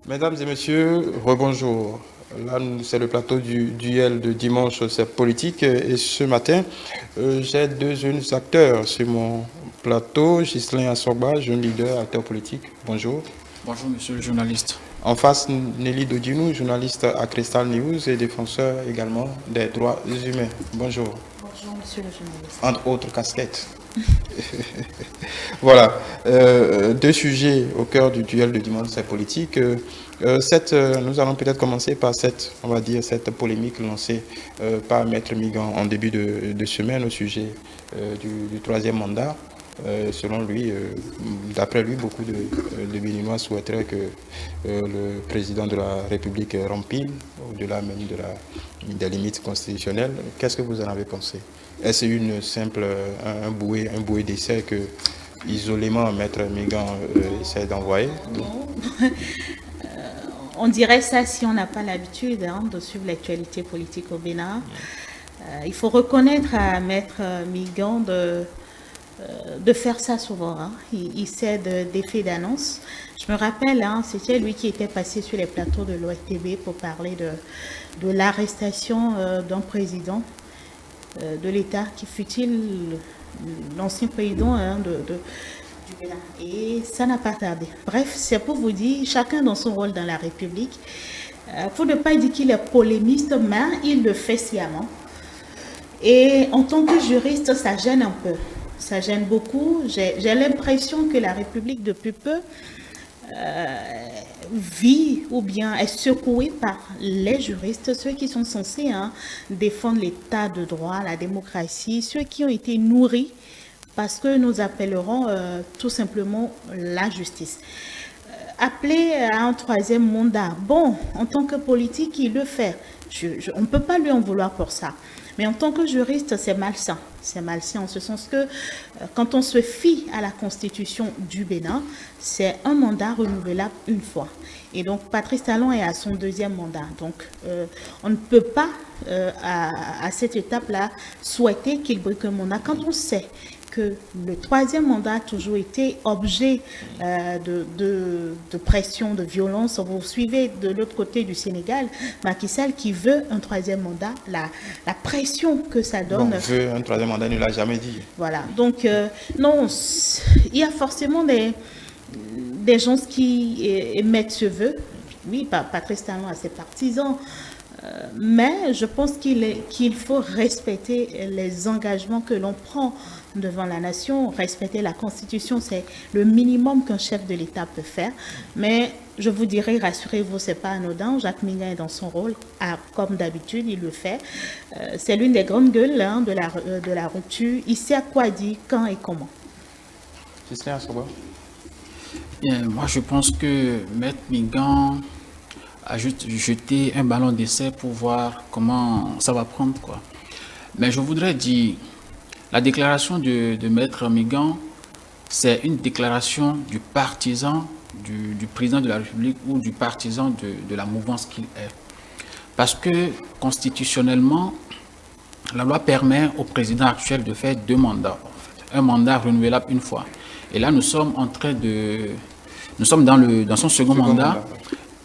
Mesdames et messieurs, rebonjour. Là, c'est le plateau du duel de dimanche, c'est politique. Et ce matin, j'ai deux jeunes acteurs sur mon plateau. Ghislain Assoba, jeune leader, acteur politique. Bonjour. Bonjour, monsieur le journaliste. En face, Nelly Dodinou, journaliste à Crystal News et défenseur également des droits humains. Bonjour. Bonjour, monsieur le journaliste. Entre autres casquettes. Voilà, deux sujets au cœur du duel de dimanche, c'est politique. Nous allons peut-être commencer par cette polémique lancée par Maître Migan en début de semaine au sujet du troisième mandat. Selon lui, d'après lui, beaucoup de Béninois souhaiteraient que le président de la République rempile, au-delà même des limites constitutionnelles. Qu'est-ce que vous en avez pensé? Est-ce un bouée d'essai que isolément Maître Migan essaie d'envoyer? Non. On dirait ça si on n'a pas l'habitude de suivre l'actualité politique au Bénin. Il faut reconnaître à Maître Migan de faire ça souvent. Il cède d'effets d'annonce. Je me rappelle, c'était lui qui était passé sur les plateaux de l'ORTB pour parler de l'arrestation d'un président de l'État, qui fut-il l'ancien président du Bénin. Et ça n'a pas tardé. Bref, c'est pour vous dire, chacun dans son rôle dans la République. Pour ne pas dire qu'il est polémiste, mais il le fait sciemment. Et en tant que juriste, ça gêne un peu. Ça gêne beaucoup. J'ai l'impression que la République, depuis peu, vit ou bien est secouée par les juristes, ceux qui sont censés défendre l'état de droit, la démocratie, ceux qui ont été nourris parce que nous appellerons tout simplement la justice. Appeler à un troisième mandat, bon, en tant que politique, il le fait. On ne peut pas lui en vouloir pour ça. Mais en tant que juriste, c'est malsain. C'est malsain en ce sens que quand on se fie à la constitution du Bénin, c'est un mandat renouvelable une fois. Et donc, Patrice Talon est à son deuxième mandat. Donc, on ne peut pas, à cette étape-là, souhaiter qu'il brille un mandat quand on sait que le troisième mandat a toujours été objet de pression, de violence. Vous suivez de l'autre côté du Sénégal, Macky Sall qui veut un troisième mandat, la pression que ça donne. Bon, veut un troisième mandat, il ne l'a jamais dit. Voilà, donc non, il y a forcément des gens qui émettent ce vœu. Oui, Patrice Talon a ses partisans. Mais je pense qu'il faut respecter les engagements que l'on prend devant la nation. Respecter la Constitution, c'est le minimum qu'un chef de l'État peut faire. Mais je vous dirais, rassurez-vous, ce n'est pas anodin. Jacques Migan est dans son rôle, comme d'habitude, il le fait. C'est l'une des grandes gueules de la rupture. Il sait à quoi dire, quand et comment. Moi, je pense que Maître Migan a juste jeté un ballon d'essai pour voir comment ça va prendre, quoi. Mais je voudrais dire, la déclaration de Maître Migan, c'est une déclaration du partisan du président de la République ou du partisan de la mouvance qu'il est. Parce que constitutionnellement, la loi permet au président actuel de faire deux mandats, en fait. Un mandat renouvelable une fois. Et là, nous sommes dans son second mandat.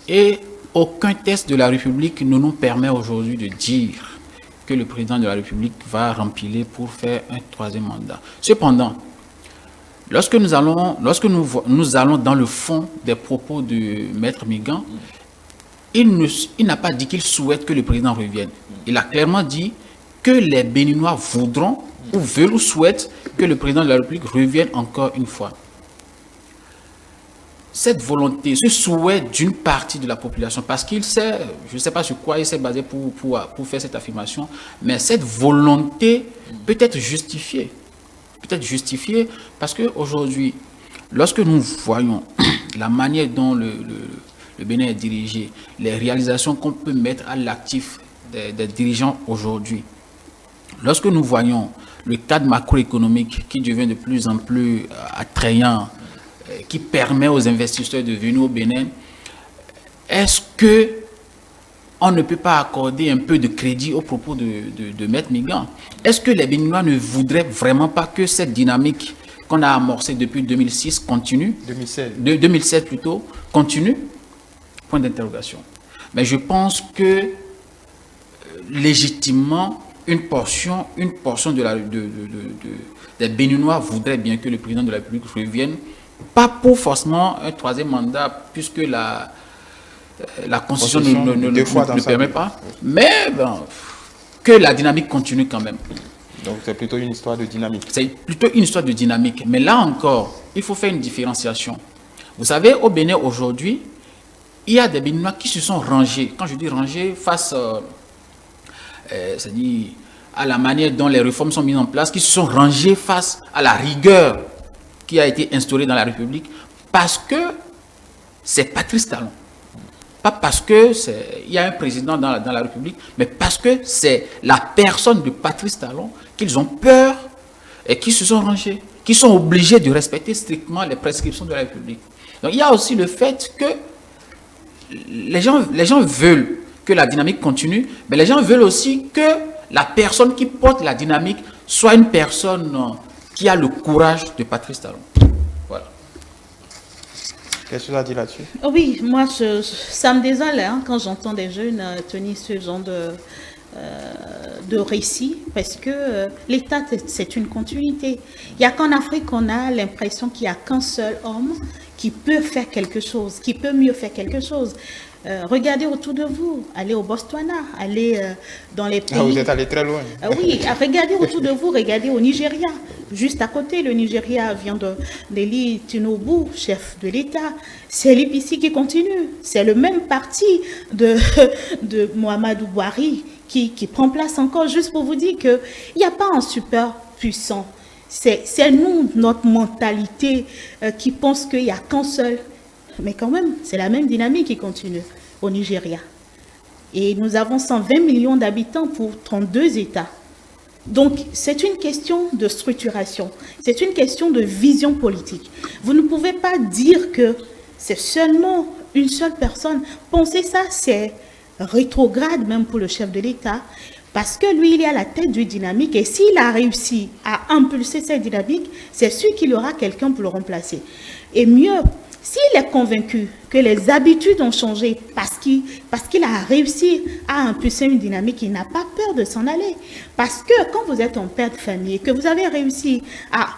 Et aucun test de la République ne nous permet aujourd'hui de dire que le président de la République va remplir pour faire un troisième mandat. Cependant, lorsque nous allons dans le fond des propos de Maître Migan, il n'a pas dit qu'il souhaite que le président revienne. Il a clairement dit que les Béninois voudront ou veulent ou souhaitent que le président de la République revienne encore une fois. Cette volonté, ce souhait d'une partie de la population, parce qu'il sait, je ne sais pas sur quoi il s'est basé pour faire cette affirmation, mais cette volonté peut être justifiée. Peut-être justifiée parce qu'aujourd'hui, lorsque nous voyons la manière dont le Bénin est dirigé, les réalisations qu'on peut mettre à l'actif des dirigeants aujourd'hui, lorsque nous voyons le cadre macroéconomique qui devient de plus en plus attrayant, qui permet aux investisseurs de venir au Bénin, est-ce que on ne peut pas accorder un peu de crédit au propos de Maître Migan? Est-ce que les Béninois ne voudraient vraiment pas que cette dynamique qu'on a amorcée depuis 2006 continue? 2016. 2007 plutôt, continue? point d'interrogation. Mais je pense que légitimement, une portion des Béninois voudrait bien que le président de la République revienne, pas pour forcément un troisième mandat, puisque la Constitution ne permet pas, mais bon, que la dynamique continue quand même. Donc c'est plutôt une histoire de dynamique. C'est plutôt une histoire de dynamique. Mais là encore, il faut faire une différenciation. Vous savez, au Bénin aujourd'hui, il y a des Béninois qui se sont rangés. Quand je dis rangés, face c'est-à-dire à la manière dont les réformes sont mises en place, qui se sont rangés face à la rigueur qui a été instaurée dans la République, parce que c'est Patrice Talon. Pas parce qu'il y a un président dans la République, mais parce que c'est la personne de Patrice Talon qu'ils ont peur et qui se sont rangés, qui sont obligés de respecter strictement les prescriptions de la République. Donc il y a aussi le fait que les gens veulent que la dynamique continue, mais les gens veulent aussi que la personne qui porte la dynamique soit une personne qui a le courage de Patrice Talon. Voilà. Qu'est-ce que tu as dit là-dessus? Oui, moi, ça me désole hein, quand j'entends des jeunes tenir ce genre de récit, parce que l'État, c'est une continuité. Il n'y a qu'en Afrique qu'on a l'impression qu'il n'y a qu'un seul homme qui peut faire quelque chose, qui peut mieux faire quelque chose. Regardez autour de vous, allez au Botswana, allez dans les pays... Ah, vous êtes allé très loin. Oui, regardez autour de vous, regardez au Nigeria. Juste à côté, le Nigeria vient d'élire Tinubu, chef de l'État. C'est l'IPC qui continue. C'est le même parti de Muhammadu Buhari qui prend place encore, juste pour vous dire qu'il n'y a pas un super puissant. C'est nous, notre mentalité, qui pense qu'il n'y a qu'un seul. Mais quand même, c'est la même dynamique qui continue au Nigeria. Et nous avons 120 millions d'habitants pour 32 États. Donc, c'est une question de structuration. C'est une question de vision politique. Vous ne pouvez pas dire que c'est seulement une seule personne. Pensez ça, c'est rétrograde même pour le chef de l'État. Parce que lui, il est à la tête du dynamique. Et s'il a réussi à impulser cette dynamique, c'est sûr qu'il aura quelqu'un pour le remplacer. Et mieux, s'il est convaincu que les habitudes ont changé parce qu'il a réussi à impulser une dynamique, il n'a pas peur de s'en aller. Parce que quand vous êtes un père de famille et que vous avez réussi à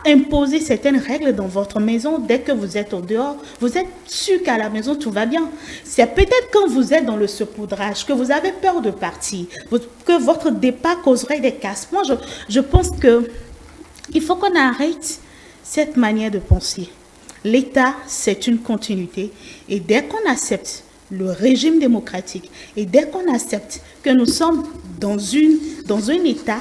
imposer certaines règles dans votre maison, dès que vous êtes au dehors, vous êtes sûr qu'à la maison, tout va bien. C'est peut-être quand vous êtes dans le saupoudrage, que vous avez peur de partir, que votre départ causerait des casses. Moi, je pense qu'il faut qu'on arrête cette manière de penser. L'État, c'est une continuité. Et dès qu'on accepte le régime démocratique, et dès qu'on accepte que nous sommes dans un État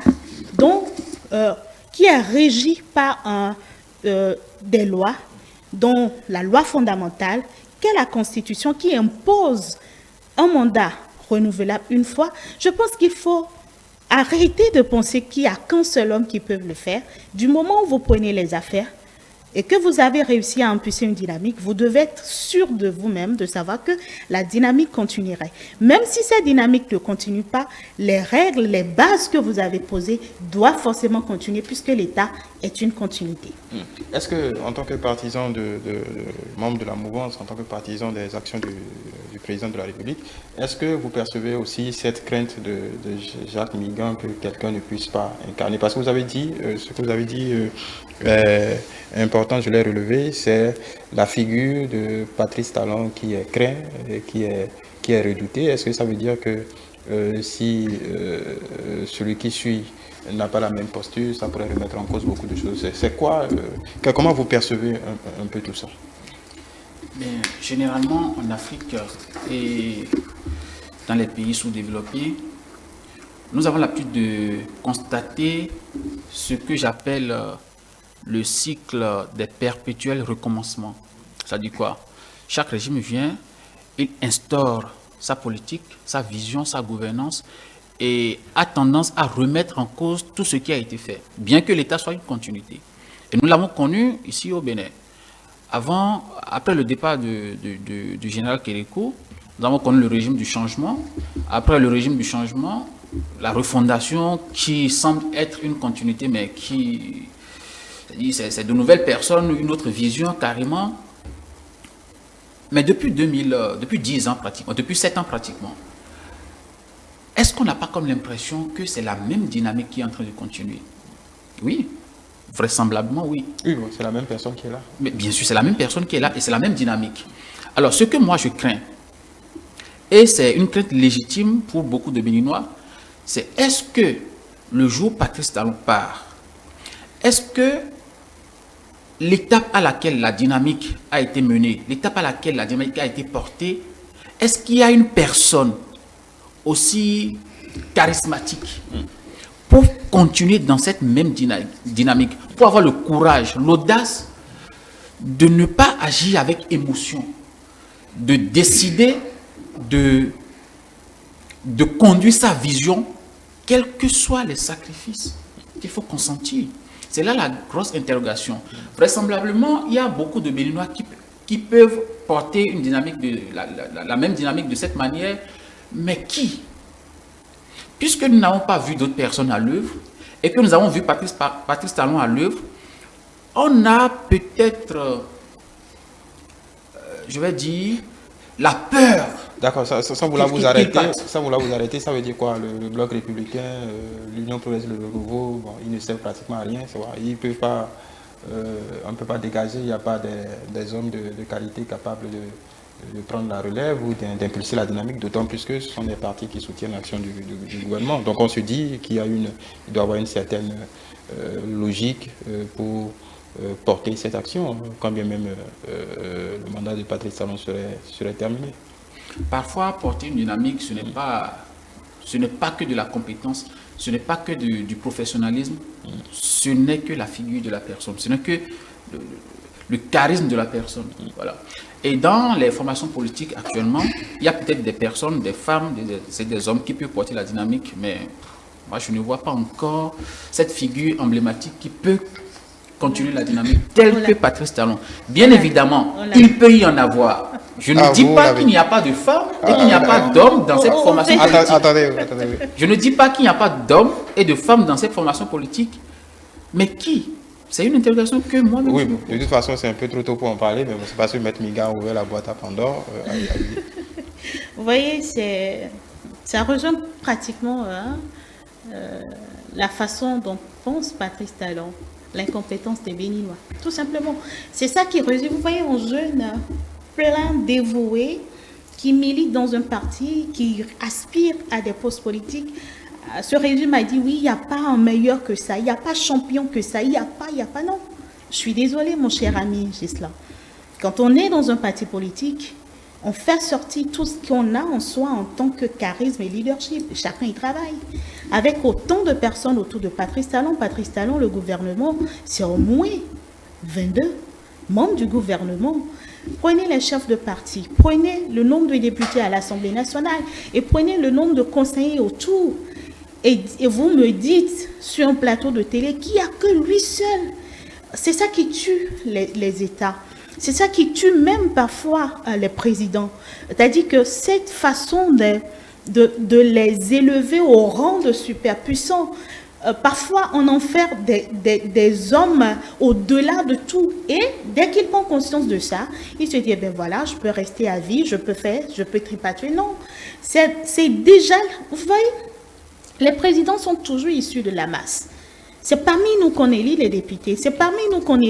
qui est régi par des lois, dont la loi fondamentale, qu'est la Constitution, qui impose un mandat renouvelable une fois, je pense qu'il faut arrêter de penser qu'il n'y a qu'un seul homme qui peut le faire. Du moment où vous prenez les affaires, et que vous avez réussi à impulser une dynamique, vous devez être sûr de vous-même, de savoir que la dynamique continuerait. Même si cette dynamique ne continue pas, les règles, les bases que vous avez posées doivent forcément continuer puisque l'État est une continuité. Est-ce que, en tant que partisan membre de la mouvance, en tant que partisan des actions du président de la République, est-ce que vous percevez aussi cette crainte de Jacques Migan que quelqu'un ne puisse pas incarner? Parce que vous avez dit, ce que vous avez dit important, je l'ai relevé, c'est la figure de Patrice Talon qui est craint, et qui est redouté. Est-ce que ça veut dire que si celui qui suit n'a pas la même posture, ça pourrait remettre en cause beaucoup de choses? C'est quoi comment vous percevez un peu tout ça? Mais généralement, en Afrique et dans les pays sous-développés, nous avons l'habitude de constater ce que j'appelle le cycle des perpétuels recommencements. Ça dit quoi? Chaque régime vient, il instaure sa politique, sa vision, sa gouvernance et a tendance à remettre en cause tout ce qui a été fait, bien que l'État soit une continuité. Et nous l'avons connu ici au Bénin. Après le départ du général Kérékou, nous avons connu le régime du changement. Après le régime du changement, la refondation qui semble être une continuité, mais c'est de nouvelles personnes, une autre vision carrément. Mais depuis 10 ans pratiquement, depuis 7 ans pratiquement, est-ce qu'on n'a pas comme l'impression que c'est la même dynamique qui est en train de continuer? Oui, vraisemblablement oui. Oui, bon, c'est la même personne qui est là. Mais bien sûr, c'est la même personne qui est là et c'est la même dynamique. Alors, ce que moi je crains, et c'est une crainte légitime pour beaucoup de Béninois, c'est est-ce que le jour où Patrice Talon part, est-ce que l'étape à laquelle la dynamique a été menée, l'étape à laquelle la dynamique a été portée, est-ce qu'il y a une personne aussi charismatique pour continuer dans cette même dynamique, pour avoir le courage, l'audace de ne pas agir avec émotion, de décider de conduire sa vision, quels que soient les sacrifices qu'il faut consentir. C'est là la grosse interrogation. Vraisemblablement, il y a beaucoup de Béninois qui peuvent porter une dynamique la même dynamique de cette manière, mais qui? Puisque nous n'avons pas vu d'autres personnes à l'œuvre et que nous avons vu Patrice Talon à l'œuvre, on a peut-être, je vais dire, la peur. D'accord, sans vouloir vous arrêter, ça veut dire quoi? Le bloc républicain, l'Union progressiste, le Renouveau, bon, ils ne servent pratiquement à rien. Ils peuvent pas, on ne peut pas dégager, il n'y a pas des hommes de qualité capables de prendre la relève ou d'impulser la dynamique, d'autant plus que ce sont des partis qui soutiennent l'action du gouvernement. Donc on se dit qu'il doit y avoir une certaine logique pour porter cette action, quand bien même le mandat de Patrice Talon serait terminé. Parfois, porter une dynamique, ce n'est pas que de la compétence, ce n'est pas que du professionnalisme, ce n'est que la figure de la personne, ce n'est que le charisme de la personne. Voilà. Et dans les formations politiques actuellement, il y a peut-être des personnes, des femmes, des hommes qui peuvent porter la dynamique, mais moi je ne vois pas encore cette figure emblématique qui peut continuer la dynamique telle que Patrice Talon. Bien évidemment, il peut y en avoir. Je ne dis pas qu'il n'y a pas de femmes et qu'il n'y a pas d'hommes dans cette formation politique. Attendez. Je ne dis pas qu'il n'y a pas d'hommes et de femmes dans cette formation politique, mais qui? C'est une interrogation que moi-même. Oui, de toute façon, c'est un peu trop tôt pour en parler, mais c'est parce que Maître Miga a ouvert la boîte à Pandore. Vous voyez, ça rejoint pratiquement la façon dont pense Patrice Talon, l'incompétence des Béninois. Tout simplement. C'est ça qui résume. Vous voyez, un jeune plein dévoué qui milite dans un parti, qui aspire à des postes politiques. Ce régime a dit oui, il n'y a pas un meilleur que ça, il n'y a pas champion que ça, il n'y a pas, non. Je suis désolée, mon cher ami Gisela. Quand on est dans un parti politique, on fait sortir tout ce qu'on a en soi en tant que charisme et leadership. Chacun y travaille. Avec autant de personnes autour de Patrice Talon, le gouvernement, c'est au moins 22 membres du gouvernement. Prenez les chefs de parti, prenez le nombre de députés à l'Assemblée nationale et prenez le nombre de conseillers autour. Et vous me dites sur un plateau de télé qu'il n'y a que lui seul. C'est ça qui tue les États. C'est ça qui tue même parfois les présidents. C'est-à-dire que cette façon de les élever au rang de superpuissants, parfois on en fait des hommes au-delà de tout. Et dès qu'ils prennent conscience de ça, ils se disent, ben voilà, je peux rester à vie, je peux tripatuer. Non, c'est déjà, vous voyez, les présidents sont toujours issus de la masse. C'est parmi nous qu'on élit les députés. C'est parmi nous qu'on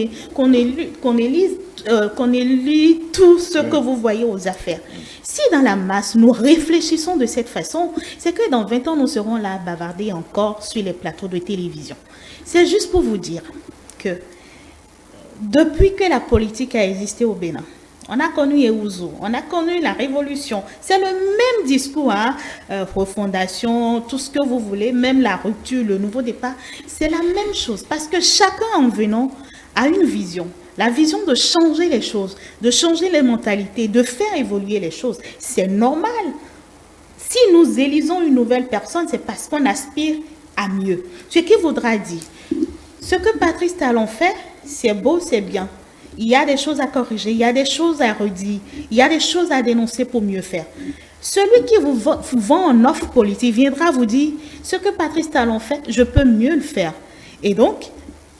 élit tout ce que vous voyez aux affaires. Si dans la masse, nous réfléchissons de cette façon, c'est que dans 20 ans, nous serons là à bavarder encore sur les plateaux de télévision. C'est juste pour vous dire que depuis que la politique a existé au Bénin, on a connu Eouzo, on a connu la révolution. C'est le même discours, hein? Refondation, tout ce que vous voulez, même la rupture, le nouveau départ. C'est la même chose parce que chacun en venant a une vision. La vision de changer les choses, de changer les mentalités, de faire évoluer les choses. C'est normal. Si nous élisons une nouvelle personne, c'est parce qu'on aspire à mieux. Ce qui voudra dire, ce que Patrice Talon fait, c'est beau, c'est bien. Il y a des choses à corriger, il y a des choses à redire, il y a des choses à dénoncer pour mieux faire. Celui qui vous vend en offre politique viendra vous dire, ce que Patrice Talon fait, je peux mieux le faire. Et donc,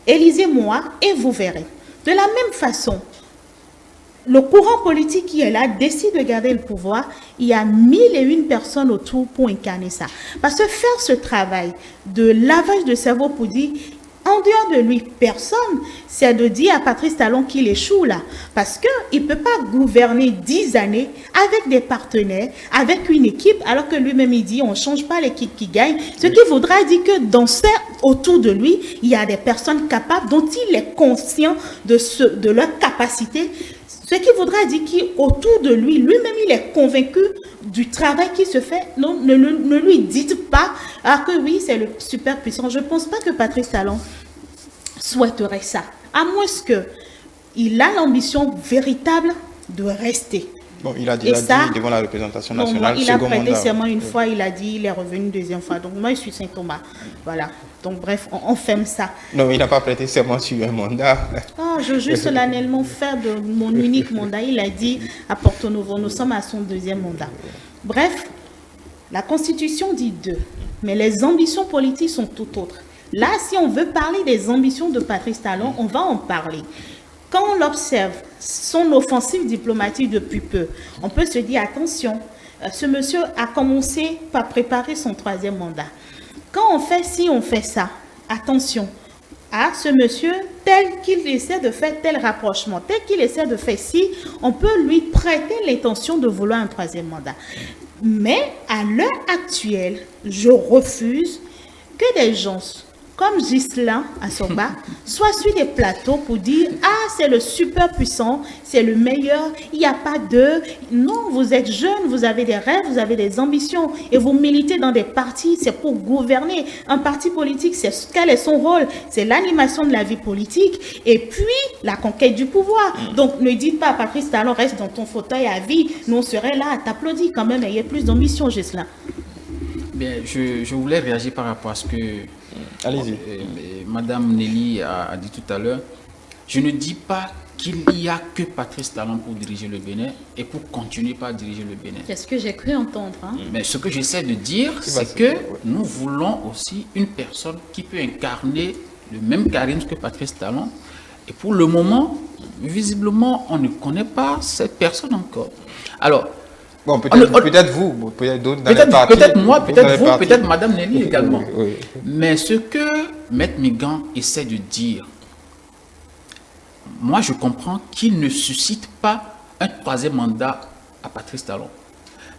élisez-moi et vous verrez. De la même façon, le courant politique qui est là décide de garder le pouvoir, il y a 1001 personnes autour pour incarner ça. Parce que faire ce travail de lavage de cerveau pour dire, en dehors de lui, personne, c'est de dire à Patrice Talon qu'il échoue là. Parce qu'il ne peut pas gouverner 10 années avec des partenaires, avec une équipe, alors que lui-même il dit on ne change pas l'équipe qui gagne. Ce qui voudra dire que dans autour de lui, il y a des personnes capables dont il est conscient de leur capacité. Ce qui voudra dire qu'autour de lui, lui-même, il est convaincu du travail qui se fait. Non, ne lui dites pas que oui, c'est le super puissant. Je ne pense pas que Patrice Talon souhaiterait ça. À moins qu'il a l'ambition véritable de rester. Bon, il a déjà dit devant la représentation nationale. Il a prêté serment une fois, il a dit, il est revenu une deuxième fois. Donc moi, je suis Saint-Thomas. Voilà. Donc bref, on ferme ça. Non, il n'a pas prêté serment sur un mandat. Oh, je jure solennellement faire de mon unique mandat. Il a dit à Porto Novo, nous sommes à son deuxième mandat. Bref, la Constitution dit 2, mais les ambitions politiques sont tout autres. Là, si on veut parler des ambitions de Patrice Talon, on va en parler. Quand on l'observe, son offensive diplomatique depuis peu, on peut se dire, attention, ce monsieur a commencé par préparer son 3e mandat. Quand on fait ci, on fait ça, attention à ce monsieur, tel qu'il essaie de faire tel rapprochement, tel qu'il essaie de faire ci, on peut lui prêter l'intention de vouloir un 3e mandat. Mais à l'heure actuelle, je refuse que des gens comme Ghislain Assoba, soit sur des plateaux pour dire « Ah, c'est le super puissant, c'est le meilleur, il n'y a pas d'eux. » Non, vous êtes jeune, vous avez des rêves, vous avez des ambitions et vous militez dans des partis, c'est pour gouverner. Un parti politique, quel est son rôle? C'est l'animation de la vie politique et puis la conquête du pouvoir. Donc, ne dites pas à Patrice Talon, reste dans ton fauteuil à vie. Nous, on serait là à t'applaudir quand même, ayez plus d'ambition, Ghislain. Bien, je voulais réagir par rapport à ce que Madame Nelly a dit tout à l'heure. Je ne dis pas qu'il n'y a que Patrice Talon pour diriger le Bénin et pour continuer par diriger le Bénin. C'est ce que j'ai cru entendre. Hein? Mais ce que j'essaie de dire, c'est que nous voulons aussi une personne qui peut incarner le même charisme que Patrice Talon. Et pour le moment, visiblement, on ne connaît pas cette personne encore. Alors, bon, peut-être vous, peut-être d'autres. Peut-être moi, peut-être vous, peut-être Madame Nelly également. Oui. Mais ce que Maître Migan essaie de dire, moi je comprends qu'il ne suscite pas un 3e mandat à Patrice Talon.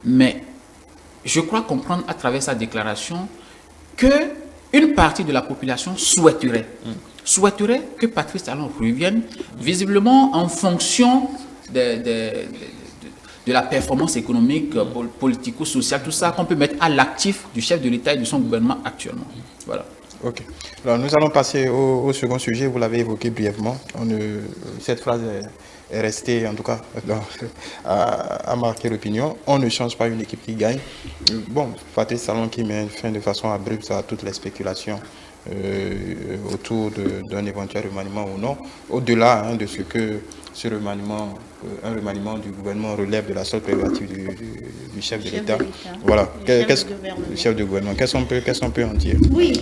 Mais je crois comprendre à travers sa déclaration qu'une partie de la population souhaiterait que Patrice Talon revienne, visiblement en fonction de la performance économique, politico-sociale, tout ça qu'on peut mettre à l'actif du chef de l'État et de son gouvernement actuellement. Voilà. Ok. Alors nous allons passer au second sujet, vous l'avez évoqué brièvement. Cette phrase est restée, en tout cas, à marquer l'opinion. On ne change pas une équipe qui gagne. Bon, Patrice Talon qui met fin de façon abrupte à toutes les spéculations autour d'un éventuel remaniement ou non, au-delà de ce que ce remaniement, un remaniement du gouvernement relève de la seule prérogative du chef de l'État. Voilà, le chef de gouvernement. Qu'est-ce qu'on peut en dire? Oui,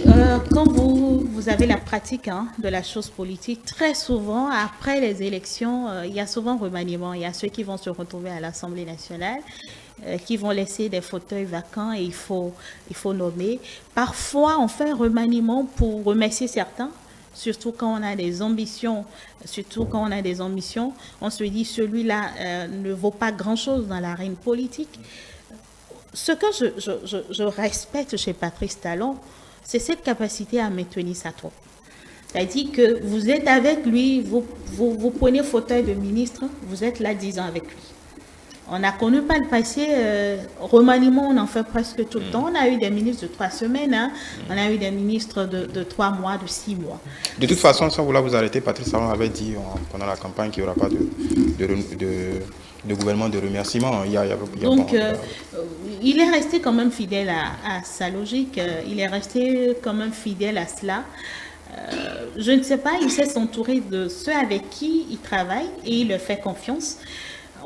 quand vous avez la pratique de la chose politique, très souvent, après les élections, il y a souvent remaniement. Il y a ceux qui vont se retrouver à l'Assemblée nationale, qui vont laisser des fauteuils vacants et il faut nommer. Parfois, on fait un remaniement pour remercier certains, surtout quand on a des ambitions. On se dit celui-là ne vaut pas grand-chose dans l'arène politique. Ce que je respecte chez Patrice Talon, c'est cette capacité à maintenir sa troupe. C'est-à-dire que vous êtes avec lui, vous prenez fauteuil de ministre, vous êtes là 10 ans avec lui. On a connu par le passé, remaniement, on en fait presque tout le temps. On a eu des ministres de 3 semaines, on a eu des ministres de 3 mois, de 6 mois. De toute façon, sans vouloir vous arrêter, Patrice Talon avait dit pendant la campagne qu'il n'y aura pas de gouvernement de remerciement. Il est resté quand même fidèle à sa logique, il est resté quand même fidèle à cela. Je ne sais pas, il sait s'entourer de ceux avec qui il travaille et il leur fait confiance.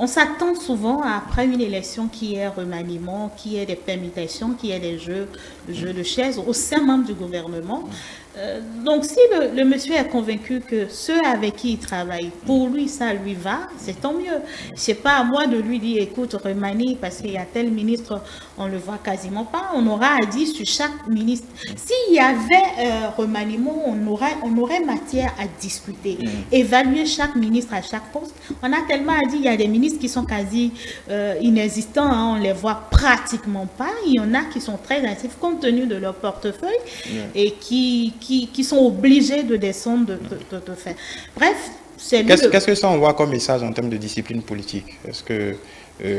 On s'attend souvent après une élection qui est remaniement, qui est des permutations, qui est des jeux de chaises au sein même du gouvernement. Donc, si le monsieur est convaincu que ceux avec qui il travaille, pour lui, ça lui va, c'est tant mieux. C'est pas à moi de lui dire, écoute, remanie, parce qu'il y a tel ministre, on le voit quasiment pas. On aura à dire sur chaque ministre. S'il y avait remaniement, on aurait matière à discuter, évaluer chaque ministre à chaque poste. On a tellement à dire, il y a des ministres qui sont quasi inexistants, hein, on les voit pratiquement pas. Il y en a qui sont très actifs compte tenu de leur portefeuille et qui sont obligés de descendre de faire. Bref, c'est lui. Qu'est-ce que ça envoie comme message en termes de discipline politique? Est-ce que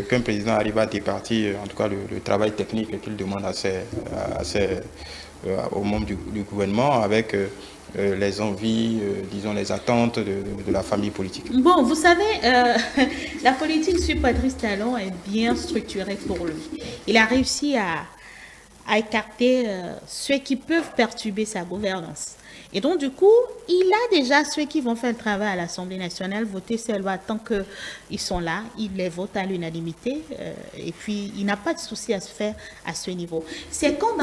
qu'un président arrive à départir, en tout cas, le travail technique qu'il demande aux membres du gouvernement avec les envies, disons, les attentes de la famille politique? Bon, vous savez, la politique sur Patrice Talon est bien structurée pour lui. Il a réussi à écarter ceux qui peuvent perturber sa gouvernance. Et donc, du coup, il a déjà ceux qui vont faire le travail à l'Assemblée nationale, voter ces lois tant qu'ils sont là, il les vote à l'unanimité, et puis il n'a pas de souci à se faire à ce niveau. C'est quand,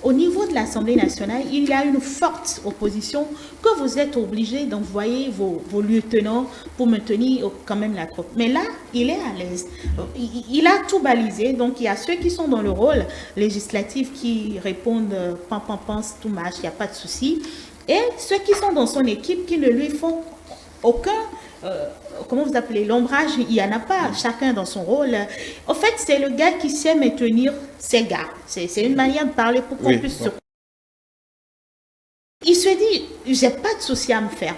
au niveau de l'Assemblée nationale, il y a une forte opposition que vous êtes obligé d'envoyer vos lieutenants pour maintenir quand même la troupe. Mais là, il est à l'aise. Il a tout balisé, donc il y a ceux qui sont dans le rôle législatif qui répondent « tout marche, il n'y a pas de souci ». Et ceux qui sont dans son équipe qui ne lui font aucun, comment vous appelez, l'ombrage, il n'y en a pas, chacun dans son rôle. En fait, c'est le gars qui sait maintenir ses gars. C'est une manière de parler pour qu'on puisse se... Il se dit, j'ai pas de souci à me faire.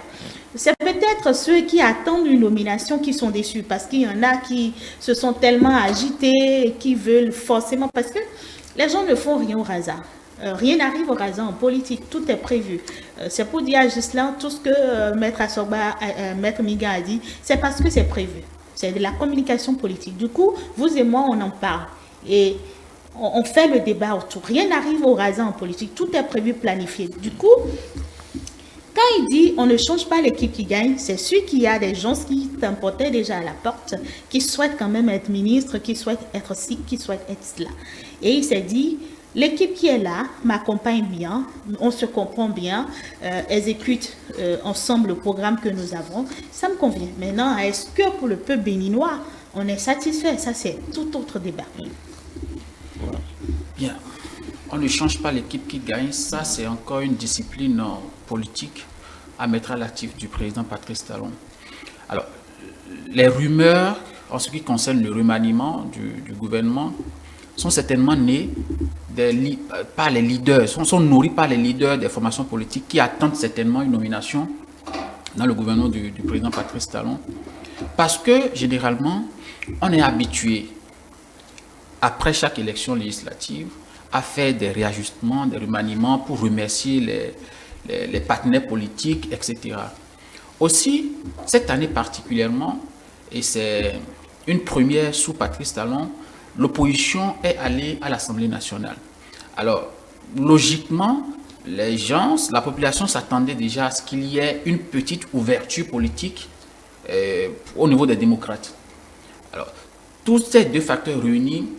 C'est peut-être ceux qui attendent une nomination qui sont déçus, parce qu'il y en a qui se sont tellement agités, qui veulent forcément, parce que les gens ne font rien au hasard. Rien n'arrive au hasard en politique, tout est prévu. C'est pour dire à Ghislain, tout ce que Maître Assorba, Maître Miga a dit, c'est parce que c'est prévu. C'est de la communication politique. Du coup, vous et moi, on en parle. Et on fait le débat autour. Rien n'arrive au hasard en politique, tout est prévu, planifié. Du coup, quand il dit on ne change pas l'équipe qui gagne, c'est sûr qu'il y a des gens qui t'importaient déjà à la porte, qui souhaitent quand même être ministre, qui souhaitent être ci, qui souhaitent être cela. Et il s'est dit, l'équipe qui est là m'accompagne bien, on se comprend bien, exécute ensemble le programme que nous avons, ça me convient. Maintenant, est-ce que pour le peuple béninois, on est satisfait? Ça, c'est tout autre débat. Bien, on ne change pas l'équipe qui gagne, ça c'est encore une discipline politique à mettre à l'actif du président Patrice Talon. Alors, les rumeurs en ce qui concerne le remaniement du gouvernement sont certainement nées par les leaders, sont nourris par les leaders des formations politiques qui attendent certainement une nomination dans le gouvernement du président Patrice Talon. Parce que, généralement, on est habitué, après chaque élection législative, à faire des réajustements, des remaniements pour remercier les partenaires politiques, etc. Aussi, cette année particulièrement, et c'est une première sous Patrice Talon, l'opposition est allée à l'Assemblée nationale. Alors, logiquement, la population s'attendait déjà à ce qu'il y ait une petite ouverture politique au niveau des démocrates. Alors, tous ces deux facteurs réunis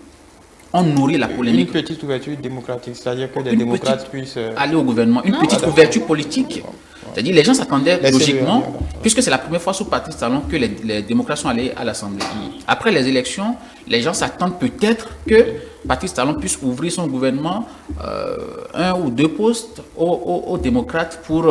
ont nourri la polémique. Une petite ouverture démocratique, c'est-à-dire que les démocrates puissent aller au gouvernement. Une petite ouverture politique. C'est-à-dire les gens s'attendaient logiquement, puisque c'est la première fois sous Patrice Talon que les démocrates sont allés à l'Assemblée. Après les élections, les gens s'attendent peut-être que Patrice Talon puisse ouvrir son gouvernement, 1 ou 2 postes aux démocrates pour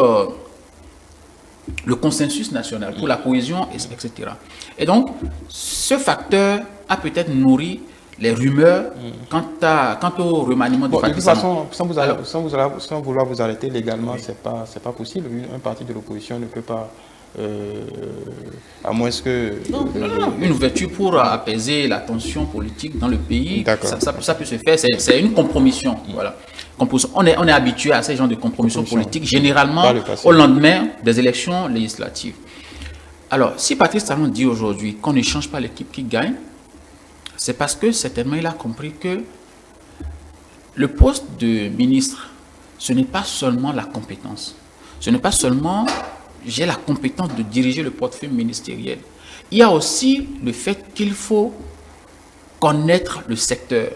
le consensus national, pour la cohésion, etc. Et donc, ce facteur a peut-être nourri les rumeurs quant au remaniement de Patrice Talon. De toute façon, sans vouloir vous arrêter légalement, c'est pas possible. Un parti de l'opposition ne peut pas, à moins que... Une ouverture pour apaiser la tension politique dans le pays, ça peut se faire. C'est une compromission. Voilà. On est habitué à ces genres de compromissions politiques, généralement au lendemain des élections législatives. Alors, si Patrice Talon dit aujourd'hui qu'on ne change pas l'équipe qui gagne, c'est parce que certainement il a compris que le poste de ministre, ce n'est pas seulement la compétence. Ce n'est pas seulement j'ai la compétence de diriger le portefeuille ministériel. Il y a aussi le fait qu'il faut connaître le secteur.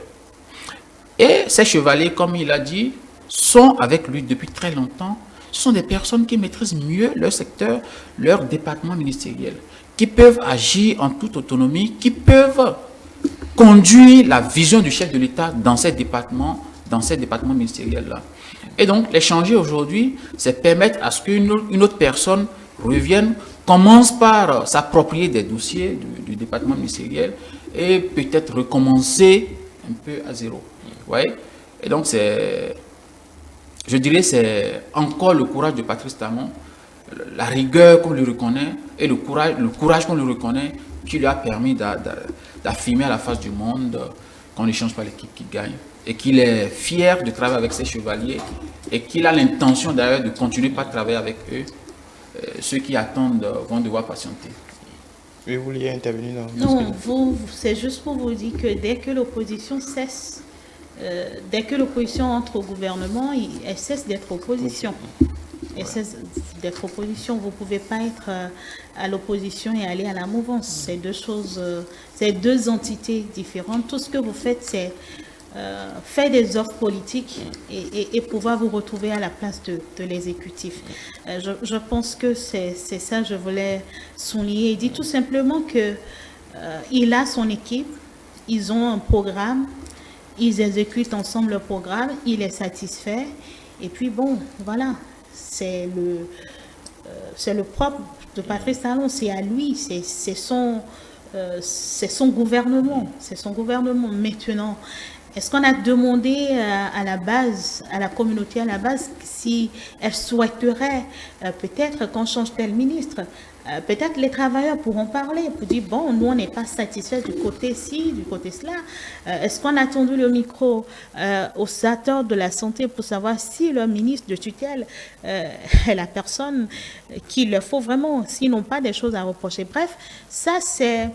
Et ces chevaliers, comme il a dit, sont avec lui depuis très longtemps. ce sont des personnes qui maîtrisent mieux leur secteur, leur département ministériel, qui peuvent agir en toute autonomie, qui peuvent conduire la vision du chef de l'État dans ces départements ministériels-là. Et donc, les changer aujourd'hui, c'est permettre à ce qu'une autre personne revienne, commence par s'approprier des dossiers du département ministériel et peut-être recommencer un peu à zéro. Ouais. Et donc, je dirais, c'est encore le courage de Patrice Talon, la rigueur qu'on lui reconnaît et le courage qu'on lui reconnaît qui lui a permis d'affirmer à la face du monde qu'on ne change pas l'équipe qui gagne et qu'il est fier de travailler avec ses chevaliers et qu'il a l'intention d'ailleurs de continuer par travailler avec eux. Ceux qui attendent vont devoir patienter. Oui, vous vouliez intervenir Non, c'est juste pour vous dire que dès que l'opposition cesse, dès que l'opposition entre au gouvernement, elle cesse d'être opposition. Elle cesse d'être opposition. Vous ne pouvez pas être à l'opposition et aller à la mouvance. C'est deux choses, c'est deux entités différentes. Tout ce que vous faites, c'est faire des offres politiques et pouvoir vous retrouver à la place de l'exécutif. Je pense que c'est ça que je voulais souligner. Il dit tout simplement qu'il a son équipe, ils ont un programme, ils exécutent ensemble le programme, il est satisfait. Et puis bon, voilà, c'est le propre de Patrice Talon, c'est à lui, c'est son gouvernement, c'est son gouvernement. Maintenant, est-ce qu'on a demandé à la base, à la communauté à la base, si elle souhaiterait peut-être qu'on change tel ministre? Peut-être les travailleurs pourront parler pour dire, bon, nous, on n'est pas satisfaits du côté-ci, du côté cela. Est-ce qu'on a tendu le micro aux acteurs de la santé pour savoir si le ministre de tutelle est la personne qu'il leur faut vraiment, s'ils n'ont pas des choses à reprocher? Bref, ça, c'est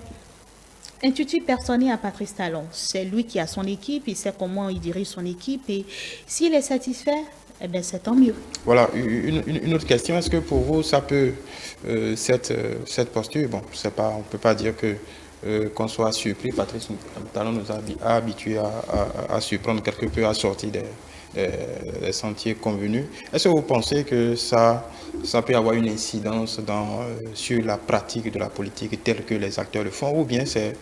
intuitif personnel à Patrice Talon. C'est lui qui a son équipe, il sait comment il dirige son équipe et s'il est satisfait, eh bien, c'est tant mieux. Voilà, une autre question. Est-ce que pour vous, ça peut, cette posture, bon, c'est pas, on ne peut pas dire qu'on soit surpris. Patrice Talon nous a habitués à surprendre quelque peu, à sortir des sentiers convenus. Est-ce que vous pensez que ça peut avoir une incidence sur la pratique de la politique telle que les acteurs le font, ou bien c'est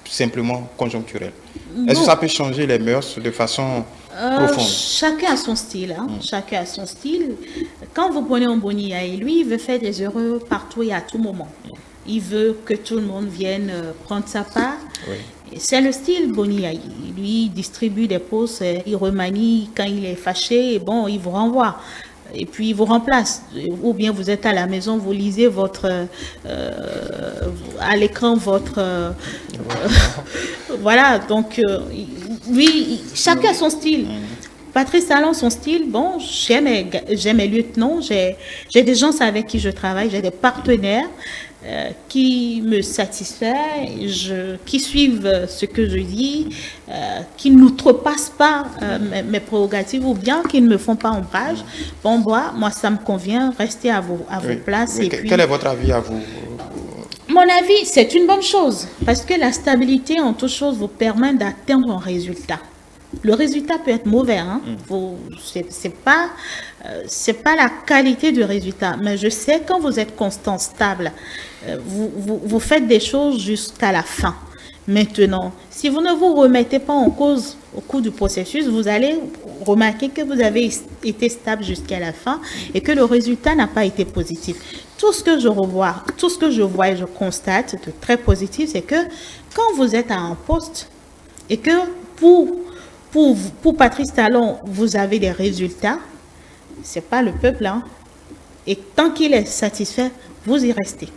simplement conjoncturel? Est-ce que ça peut changer les mœurs de façon profonde? Chacun a son style. Hein? Chacun a son style. Quand vous prenez un Boniaï, lui, il veut faire des heureux partout et à tout moment. Il veut que tout le monde vienne prendre sa part. Oui. C'est le style Boniaï. Lui, il distribue des postes, il remanie quand il est fâché, et bon, il vous renvoie. Et puis, il vous remplace. Ou bien vous êtes à la maison, vous lisez à l'écran votre... voilà, donc, lui, chacun a son style. Patrice Talon, son style, bon, j'ai mes lieutenants, j'ai des gens avec qui je travaille, j'ai des partenaires qui me satisfait, qui suivent ce que je dis, qui n'outrepassent pas mes prérogatives ou bien qui ne me font pas ombrage. Bon, moi, ça me convient, restez à vos places. Et puis, quel est votre avis à vous? Mon avis, c'est une bonne chose parce que la stabilité en toute chose vous permet d'atteindre un résultat. Le résultat peut être mauvais, hein? C'est pas la qualité du résultat, mais je sais quand vous êtes constant, stable, vous faites des choses jusqu'à la fin. Maintenant, si vous ne vous remettez pas en cause au cours du processus, vous allez remarquer que vous avez été stable jusqu'à la fin et que le résultat n'a pas été positif. Tout ce que je vois et je constate de très positif, c'est que quand vous êtes à un poste et que pour Patrice Talon, vous avez des résultats, c'est pas le peuple, hein. Et tant qu'il est satisfait, vous y restez.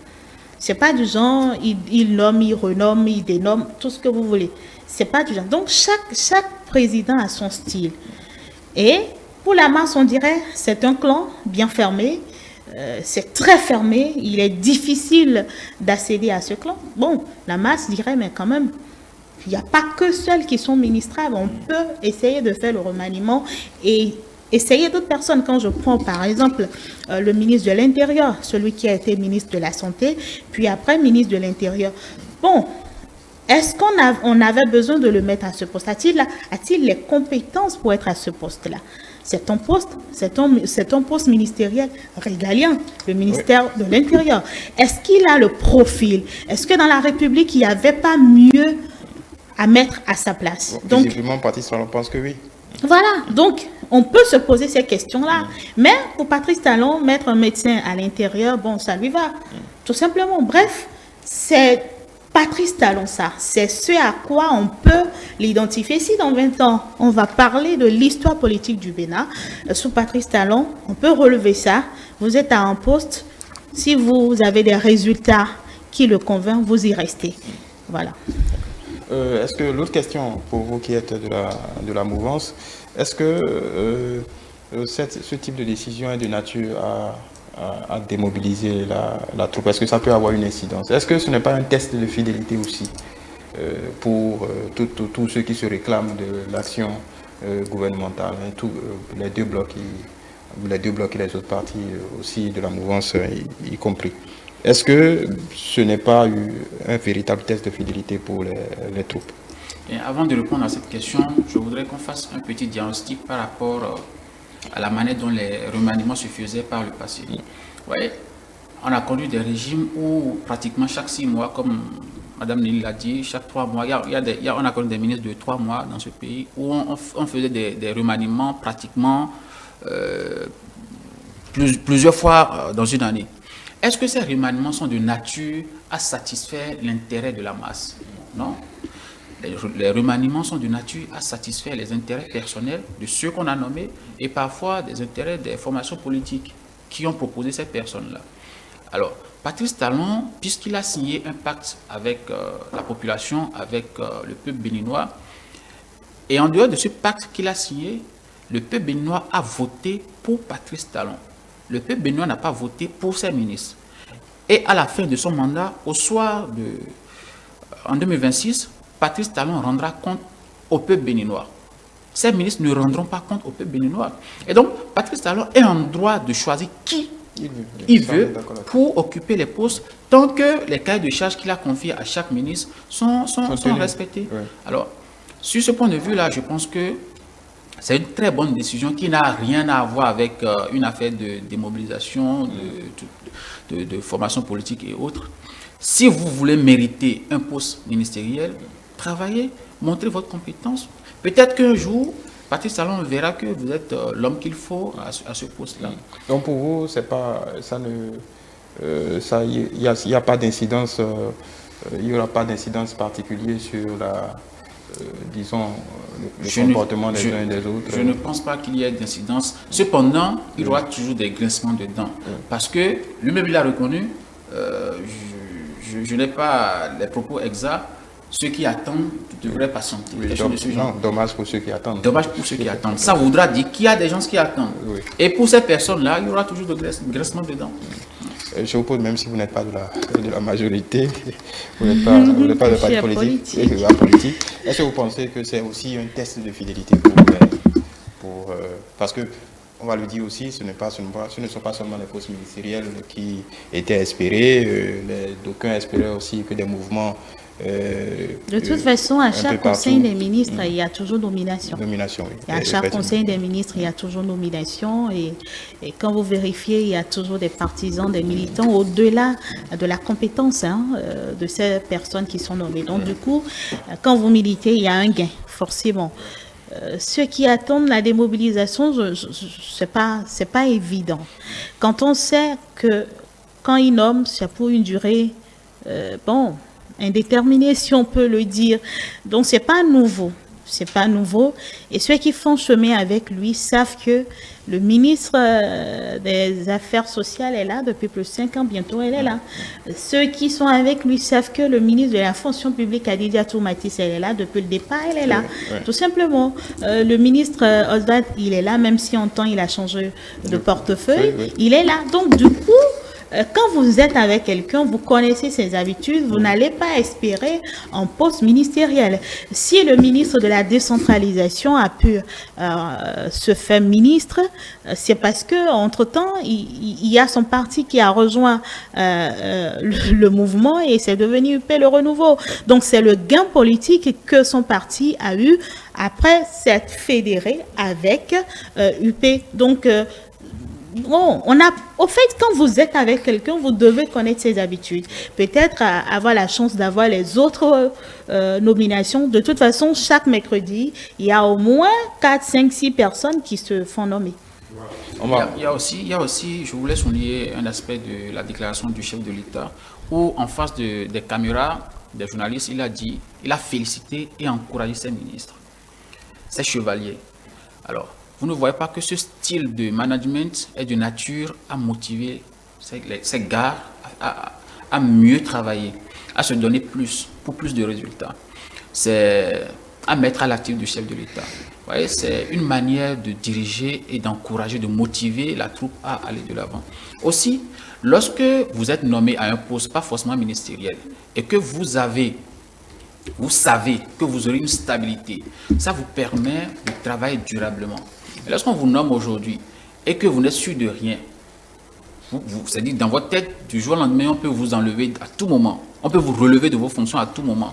C'est pas du genre, il nomme, il renomme, il dénomme, tout ce que vous voulez. C'est pas du genre. Donc, chaque président a son style. Et pour la masse, on dirait, c'est un clan bien fermé. C'est très fermé. Il est difficile d'accéder à ce clan. Bon, la masse dirait, mais quand même, il n'y a pas que ceux qui sont ministrables. On peut essayer de faire le remaniement et essayer d'autres personnes. Quand je prends par exemple le ministre de l'Intérieur, celui qui a été ministre de la Santé, puis après ministre de l'Intérieur. Bon, est-ce qu'on avait besoin de le mettre à ce poste? A-t-il les compétences pour être à ce poste-là? c'est un poste ministériel régalien, le ministère de l'Intérieur. Est-ce qu'il a le profil? Est-ce que dans la République, il n'y avait pas mieux à mettre à sa place? Bon, donc, visiblement, Patrice Talon pense que oui. Voilà, donc on peut se poser ces questions-là. Mais pour Patrice Talon, mettre un médecin à l'intérieur, bon, ça lui va. Tout simplement. Bref, c'est Patrice Talon, ça. C'est ce à quoi on peut l'identifier. Si dans 20 ans, on va parler de l'histoire politique du Bénin, sous Patrice Talon, on peut relever ça. Vous êtes à un poste. Si vous avez des résultats qui le convainquent, vous y restez. Voilà. Est-ce que l'autre question pour vous qui êtes de la mouvance, est-ce que ce type de décision est de nature à démobiliser la troupe? Est-ce que ça peut avoir une incidence? Est-ce que ce n'est pas un test de fidélité aussi pour tous ceux qui se réclament de l'action gouvernementale, hein, les deux blocs et les autres partis aussi de la mouvance y compris? Est-ce que ce n'est pas un véritable test de fidélité pour les troupes? Et avant de répondre à cette question, je voudrais qu'on fasse un petit diagnostic par rapport à la manière dont les remaniements se faisaient par le passé. Ouais, on a connu des régimes où pratiquement chaque 6 mois, comme Mme Nelly l'a dit, chaque 3 mois, on a connu des ministres de 3 mois dans ce pays où on faisait des remaniements pratiquement plusieurs fois dans une année. Est-ce que ces remaniements sont de nature à satisfaire l'intérêt de la masse? Non. Les remaniements sont de nature à satisfaire les intérêts personnels de ceux qu'on a nommés et parfois des intérêts des formations politiques qui ont proposé ces personnes-là. Alors, Patrice Talon, puisqu'il a signé un pacte avec la population, avec le peuple béninois, et en dehors de ce pacte qu'il a signé, le peuple béninois a voté pour Patrice Talon. Le peuple béninois n'a pas voté pour ses ministres. Et à la fin de son mandat, en 2026, Patrice Talon rendra compte au peuple béninois. Ces ministres ne rendront pas compte au peuple béninois. Et donc, Patrice Talon est en droit de choisir qui il veut pour occuper les postes tant que les cahiers de charges qu'il a confiés à chaque ministre sont respectés. Oui. Alors, sur ce point de vue-là, je pense que c'est une très bonne décision qui n'a rien à voir avec une affaire de démobilisation, de formation politique et autres. Si vous voulez mériter un poste ministériel, travaillez, montrez votre compétence. Peut-être qu'un jour, Patrice Talon verra que vous êtes l'homme qu'il faut à ce poste-là. Donc pour vous, c'est pas, il n'y a pas d'incidence, il n'y aura pas d'incidence particulière sur la... disons, le comportement des uns et des autres. Je ne pense pas qu'il y ait d'incidence. Cependant, il y aura toujours des grincements de dents. Parce que lui-même, il a reconnu, je n'ai pas les propos exacts, ceux qui attendent devraient patienter. Oui, dommage pour ceux qui attendent. Dommage pour ceux qui attendent. Ça voudra dire qu'il y a des gens qui attendent. Oui. Et pour ces personnes-là, il y aura toujours des grincements de dents. Je vous pose, même si vous n'êtes pas de la majorité, vous n'êtes pas de parti politique, est-ce que vous pensez que c'est aussi un test de fidélité parce que, on va le dire aussi, ce ne sont pas seulement les postes ministériels qui étaient espérés, d'aucuns espéraient aussi que des mouvements... de toute façon, à chaque conseil des ministres, il y a toujours nomination. Nomination, oui. Et à chaque conseil des ministres, il y a toujours nomination. Et quand vous vérifiez, il y a toujours des partisans, des militants, au-delà de la compétence de ces personnes qui sont nommées. Donc, du coup, quand vous militez, il y a un gain, forcément. Ceux qui attendent la démobilisation, c'est pas évident. Quand on sait que quand ils nomment, c'est pour une durée, indéterminée, si on peut le dire. Donc, c'est pas nouveau. C'est pas nouveau. Et ceux qui font chemin avec lui savent que le ministre des Affaires sociales est là depuis plus de 5 ans. Bientôt, elle est là. Ceux qui sont avec lui savent que le ministre de la fonction publique, Adidia Tourmatis, elle est là. Depuis le départ, elle est là. Tout simplement. Le ministre Oswald, il est là, même si en temps, il a changé de portefeuille. Il est là. Donc, du coup, quand vous êtes avec quelqu'un, vous connaissez ses habitudes, vous n'allez pas espérer un poste ministériel. Si le ministre de la décentralisation a pu se faire ministre, c'est parce que entre-temps, il y a son parti qui a rejoint le mouvement et c'est devenu UP Le Renouveau. Donc c'est le gain politique que son parti a eu après s'être fédéré avec UP. Donc bon, au fait, quand vous êtes avec quelqu'un, vous devez connaître ses habitudes. Peut-être avoir la chance d'avoir les autres nominations. De toute façon, chaque mercredi, il y a au moins 4, 5, 6 personnes qui se font nommer. Il y a aussi, je voulais souligner un aspect de la déclaration du chef de l'État, où en face des caméras, des journalistes, il a félicité et encouragé ses ministres, ses chevaliers. Alors, vous ne voyez pas que ce style de management est de nature à motiver ces gars à mieux travailler, à se donner plus, pour plus de résultats. C'est à mettre à l'actif du chef de l'État. Vous voyez, c'est une manière de diriger et d'encourager, de motiver la troupe à aller de l'avant. Aussi, lorsque vous êtes nommé à un poste, pas forcément ministériel, et que vous savez que vous aurez une stabilité, ça vous permet de travailler durablement. Mais lorsqu'on vous nomme aujourd'hui et que vous n'êtes sûr de rien, c'est-à-dire dans votre tête, du jour au lendemain, on peut vous enlever à tout moment. On peut vous relever de vos fonctions à tout moment.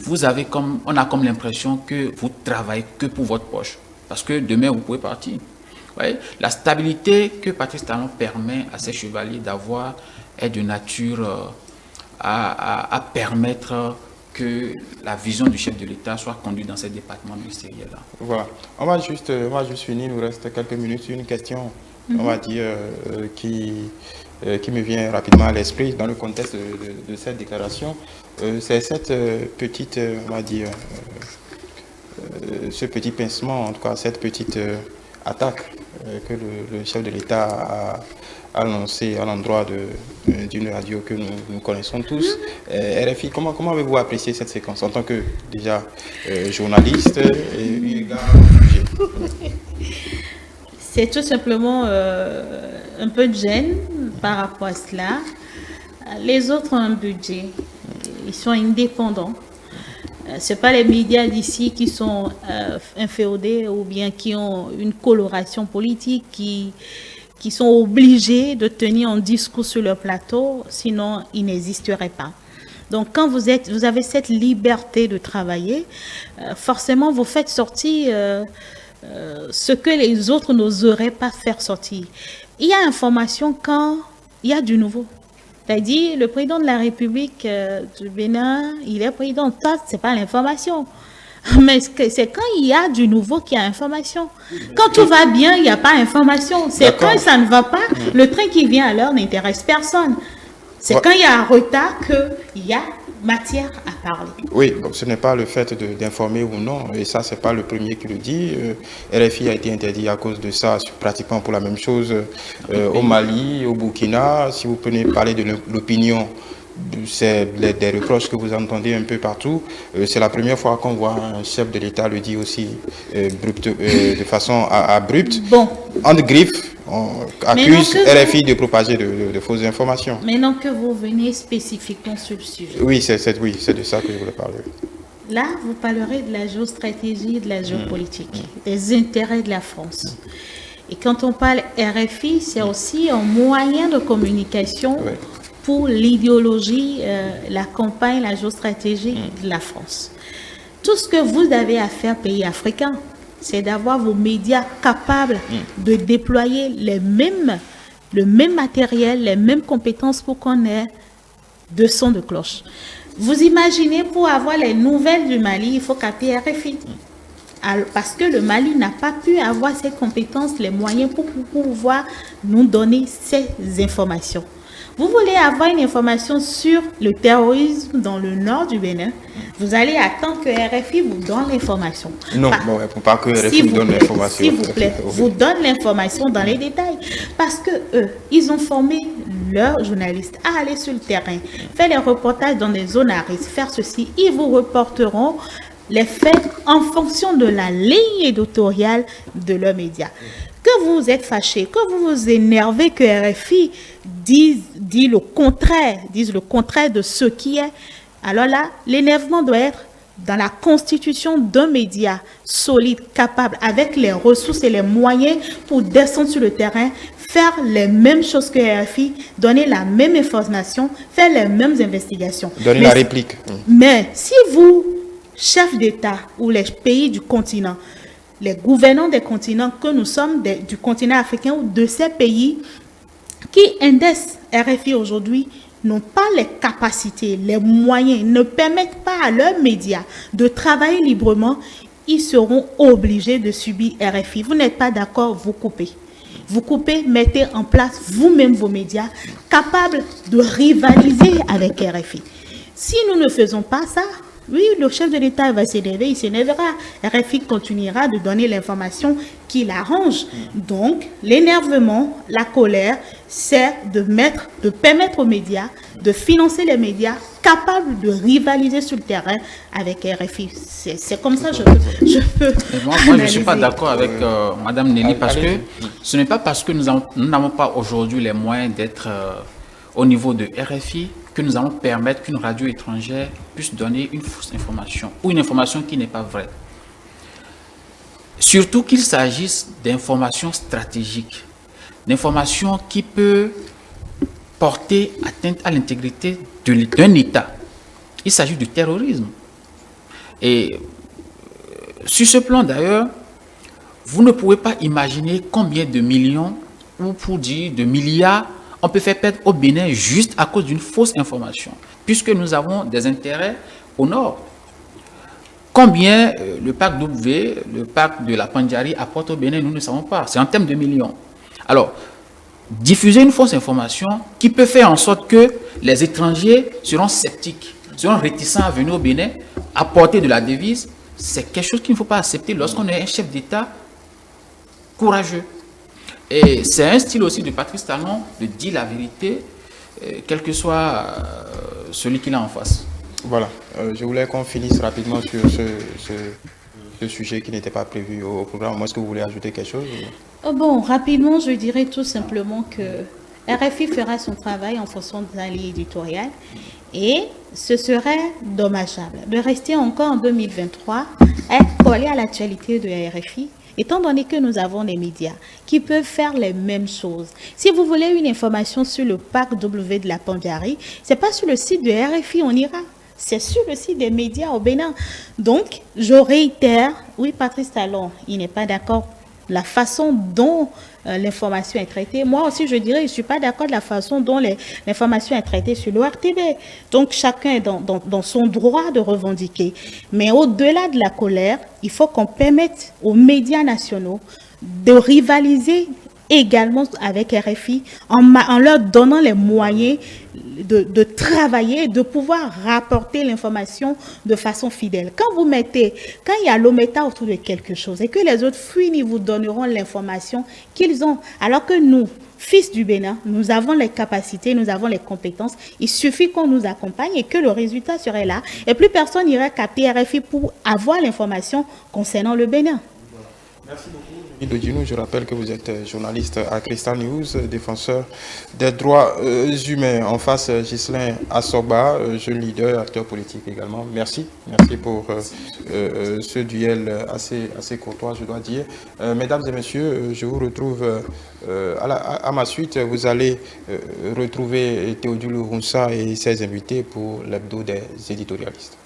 On a comme l'impression que vous travaillez que pour votre poche. Parce que demain, vous pouvez partir. Vous voyez? La stabilité que Patrice Talon permet à ses chevaliers d'avoir est de nature à permettre que la vision du chef de l'État soit conduite dans ces départements ministériels-là. Voilà. On va juste finir, il nous reste quelques minutes. Une question, on va dire, qui me vient rapidement à l'esprit dans le contexte de cette déclaration. C'est cette petite, on va dire, ce petit pincement, en tout cas cette petite attaque que le chef de l'État a lancé à l'endroit d'une radio que nous connaissons tous. RFI, comment avez-vous apprécié cette séquence en tant que déjà journaliste et C'est tout simplement un peu de gêne par rapport à cela. Les autres ont un budget, ils sont indépendants. Ce n'est pas les médias d'ici qui sont inféodés ou bien qui ont une coloration politique, qui sont obligés de tenir un discours sur le plateau, sinon ils n'existeraient pas. Donc quand vous avez cette liberté de travailler, forcément vous faites sortir ce que les autres n'oseraient pas faire sortir. Il y a information quand il y a du nouveau. C'est-à-dire, le président de la République du Bénin, il est président. Ça, ce n'est pas l'information. Mais c'est quand il y a du nouveau qu'il y a information. Quand tout va bien, il n'y a pas information. C'est quand ça ne va pas, le train qui vient à l'heure n'intéresse personne. C'est quand il y a un retard qu'il y a matière à parler. Oui, donc ce n'est pas le fait d'informer ou non, et ça, ce n'est pas le premier qui le dit. RFI a été interdit à cause de ça, pratiquement pour la même chose au Mali, au Burkina. Si vous prenez parler de l'opinion, c'est des reproches que vous entendez un peu partout. C'est la première fois qu'on voit un chef de l'État le dire aussi de façon abrupte. Bon. En griffe, on accuse RFI de propager de fausses informations. Maintenant que vous venez spécifiquement sur le sujet. Oui, c'est de ça que je voulais parler. Là, vous parlerez de la géostratégie, de la géopolitique, des intérêts de la France. Et quand on parle RFI, c'est aussi un moyen de communication pour l'idéologie, la campagne, la géostratégie de la France. Tout ce que vous avez à faire, pays africains, c'est d'avoir vos médias capables de déployer le même matériel, les mêmes compétences pour qu'on ait de sons de cloche. Vous imaginez, pour avoir les nouvelles du Mali, il faut capter RFI. Alors, parce que le Mali n'a pas pu avoir ces compétences, les moyens pour pouvoir nous donner ces informations. Vous voulez avoir une information sur le terrorisme dans le nord du Bénin, vous allez attendre que RFI vous donne l'information. Non, il ne faut pas que RFI vous donne l'information. S'il vous plaît, vous donne l'information dans les détails. Parce que eux, ils ont formé leurs journalistes à aller sur le terrain, faire les reportages dans des zones à risque, faire ceci. Ils vous reporteront les faits en fonction de la ligne éditoriale de leurs médias. Que vous êtes fâché, que vous vous énervez, que RFI disent le contraire de ce qui est, alors là, l'énervement doit être dans la constitution d'un média solide, capable, avec les ressources et les moyens pour descendre sur le terrain, faire les mêmes choses que RFI, donner la même information, faire les mêmes investigations. Donner la réplique. Mais si vous, chefs d'État ou les pays du continent, les gouvernants des continents que nous sommes, du continent africain ou de ces pays qui indexent RFI aujourd'hui, n'ont pas les capacités, les moyens, ne permettent pas à leurs médias de travailler librement, ils seront obligés de subir RFI. Vous n'êtes pas d'accord, vous coupez. Vous coupez, mettez en place vous-même vos médias capables de rivaliser avec RFI. Si nous ne faisons pas ça, oui, le chef de l'État va s'énerver, il s'énervera. RFI continuera de donner l'information qui l'arrange. Donc, l'énervement, la colère, c'est de permettre aux médias, de financer les médias capables de rivaliser sur le terrain avec RFI. C'est comme ça que je peux. Moi, je ne suis pas d'accord avec Mme Nelly parce que ce n'est pas parce que nous n'avons pas aujourd'hui les moyens d'être au niveau de RFI que nous allons permettre qu'une radio étrangère puisse donner une fausse information ou une information qui n'est pas vraie. Surtout qu'il s'agisse d'informations stratégiques, d'informations qui peuvent porter atteinte à l'intégrité d'un État. Il s'agit du terrorisme. Et sur ce plan d'ailleurs, vous ne pouvez pas imaginer combien de millions, ou pour dire de milliards, on peut faire perdre au Bénin juste à cause d'une fausse information, puisque nous avons des intérêts au nord. Combien le parc W, le parc de la Pandjari apporte au Bénin, nous ne savons pas. C'est en termes de millions. Alors, diffuser une fausse information qui peut faire en sorte que les étrangers seront sceptiques, seront réticents à venir au Bénin, apporter de la devise, c'est quelque chose qu'il ne faut pas accepter lorsqu'on est un chef d'État courageux. Et c'est un style aussi de Patrice Talon de dire la vérité, quel que soit celui qu'il a en face. Voilà, je voulais qu'on finisse rapidement sur ce sujet qui n'était pas prévu au programme. Est-ce que vous voulez ajouter quelque chose? Bon, rapidement, je dirais tout simplement que RFI fera son travail en fonction de la ligne éditoriale et ce serait dommageable de rester encore en 2023 à être collé à l'actualité de RFI. Étant donné que nous avons des médias qui peuvent faire les mêmes choses. Si vous voulez une information sur le parc W de la Pandjari, ce n'est pas sur le site de RFI, on ira. C'est sur le site des médias au Bénin. Donc, je réitère, oui, Patrice Talon, il n'est pas d'accord la façon dont l'information est traitée. Moi aussi, je dirais, je ne suis pas d'accord de la façon dont l'information est traitée sur l'ORTB. Donc, chacun est dans son droit de revendiquer. Mais au-delà de la colère, il faut qu'on permette aux médias nationaux de rivaliser également avec RFI en leur donnant les moyens de travailler, de pouvoir rapporter l'information de façon fidèle. Quand il y a l'ométa autour de quelque chose et que les autres fuient, ils vous donneront l'information qu'ils ont. Alors que nous, fils du Bénin, nous avons les capacités, nous avons les compétences. Il suffit qu'on nous accompagne et que le résultat serait là. Et plus personne n'ira capter RFI pour avoir l'information concernant le Bénin. Merci beaucoup. Je rappelle que vous êtes journaliste à Crystal News, défenseur des droits humains. En face, Ghislain Assoba, jeune leader, acteur politique également. Merci pour ce duel assez courtois, je dois dire. Mesdames et messieurs, je vous retrouve à ma suite. Vous allez retrouver Théodule Roussa et ses invités pour l'hebdo des éditorialistes.